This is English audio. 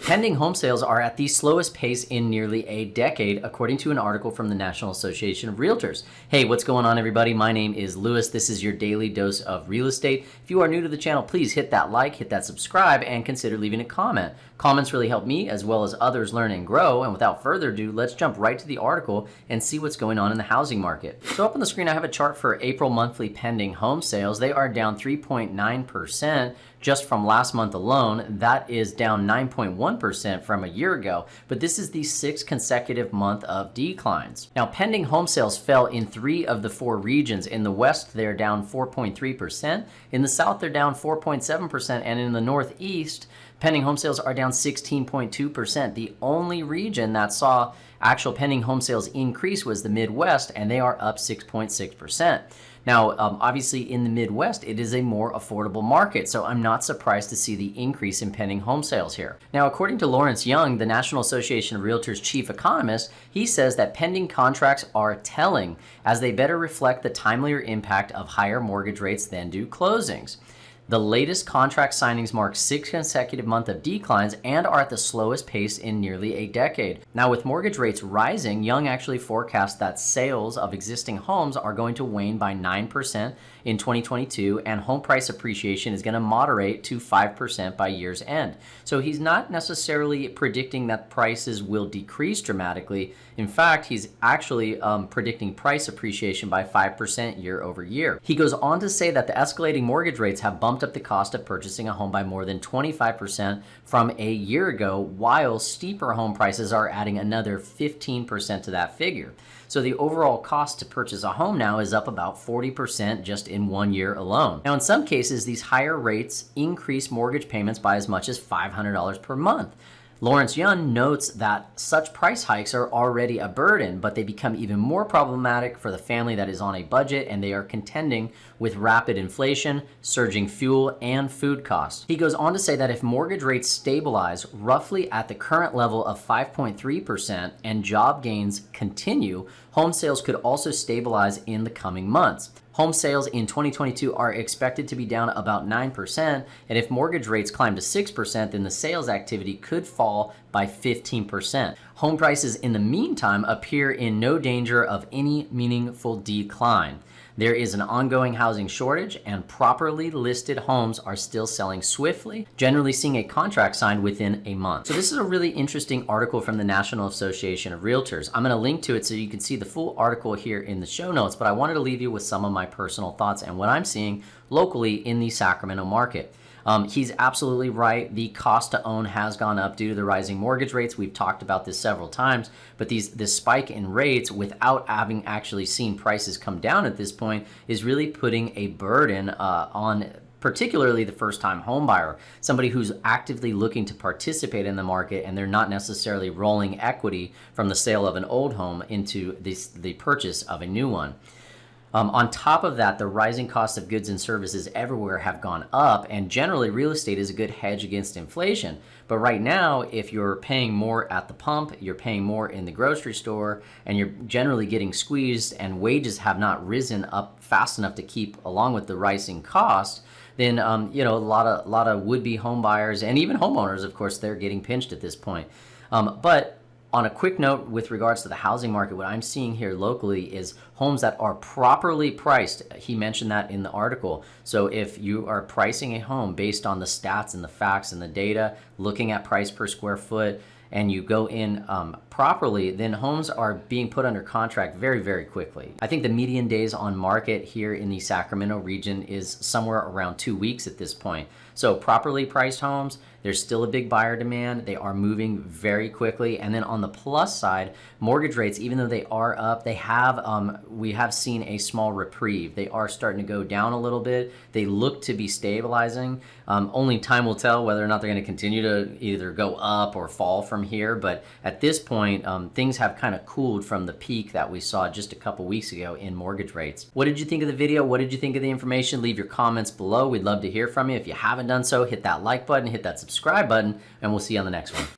Pending home sales are at the slowest pace in nearly a decade, according to an article from the National Association of Realtors. Hey, what's going on, everybody? My name is Lewis. This is your daily dose of real estate. If you are new to the channel, please hit that like, hit that subscribe, and consider leaving a comment. Comments really help me as well as others learn and grow. And without further ado, let's jump right to the article and see what's going on in the housing market. So up on the screen, I have a chart for April monthly pending home sales. They are down 3.9%. Just from last month alone. That is down 9.1% from a year ago, but this is the sixth consecutive month of declines. Now, pending home sales fell in 3 of the 4 regions. In the West, they're down 4.3%. In the South, they're down 4.7%. And in the Northeast, pending home sales are down 16.2%. The only region that saw actual pending home sales increase was the Midwest, and they are up 6.6%. Now, obviously in the Midwest, it is a more affordable market, so I'm not surprised to see the increase in pending home sales here. Now, according to Lawrence Young, the National Association of Realtors chief economist, he says that pending contracts are telling as they better reflect the timelier impact of higher mortgage rates than do closings. The latest contract signings mark 6 consecutive months of declines and are at the slowest pace in nearly a decade. Now, with mortgage rates rising, Young actually forecasts that sales of existing homes are going to wane by 9% in 2022, and home price appreciation is going to moderate to 5% by year's end. So he's not necessarily predicting that prices will decrease dramatically. In fact, he's actually predicting price appreciation by 5% year over year. He goes on to say that the escalating mortgage rates have bumped up the cost of purchasing a home by more than 25% from a year ago, while steeper home prices are adding another 15% to that figure. So the overall cost to purchase a home now is up about 40% just in 1 year alone. Now, in some cases, these higher rates increase mortgage payments by as much as $500 per month. Lawrence Young notes that such price hikes are already a burden, but they become even more problematic for the family that is on a budget and they are contending with rapid inflation, surging fuel, and food costs. He goes on to say that if mortgage rates stabilize roughly at the current level of 5.3% and job gains continue, home sales could also stabilize in the coming months. Home sales in 2022 are expected to be down about 9%, and if mortgage rates climb to 6%, then the sales activity could fall by 15%. Home prices in the meantime appear in no danger of any meaningful decline. There is an ongoing housing shortage, and properly listed homes are still selling swiftly, generally seeing a contract signed within a month. So this is a really interesting article from the National Association of Realtors. I'm going to link to it so you can see the full article here in the show notes, but I wanted to leave you with some of my personal thoughts and what I'm seeing locally in the Sacramento market. He's absolutely right. The cost to own has gone up due to the rising mortgage rates. We've talked about this several times, but this spike in rates without having actually seen prices come down at this point is really putting a burden on particularly the first-time home buyer, somebody who's actively looking to participate in the market and they're not necessarily rolling equity from the sale of an old home into the purchase of a new one. On top of that, the rising cost of goods and services everywhere have gone up, and generally real estate is a good hedge against inflation. But right now, if you're paying more at the pump, you're paying more in the grocery store, and you're generally getting squeezed and wages have not risen up fast enough to keep along with the rising cost, then a lot of would-be home buyers and even homeowners, of course, they're getting pinched at this point. But on a quick note with regards to the housing market, what I'm seeing here locally is homes that are properly priced. He mentioned that in the article. So if you are pricing a home based on the stats and the facts and the data, looking at price per square foot, and you go in properly, then homes are being put under contract very, very quickly. I think the median days on market here in the Sacramento region is somewhere around 2 weeks at this point. So properly priced homes, there's still a big buyer demand. They are moving very quickly. And then on the plus side, mortgage rates, even though they are up, we have seen a small reprieve. They are starting to go down a little bit. They look to be stabilizing. Only time will tell whether or not they're going to continue to either go up or fall from here. But at this point, things have kind of cooled from the peak that we saw just a couple weeks ago in mortgage rates. What did you think of the video? What did you think of the information? Leave your comments below. We'd love to hear from you. If you haven't done so, hit that like button, hit that subscribe button, and we'll see you on the next one.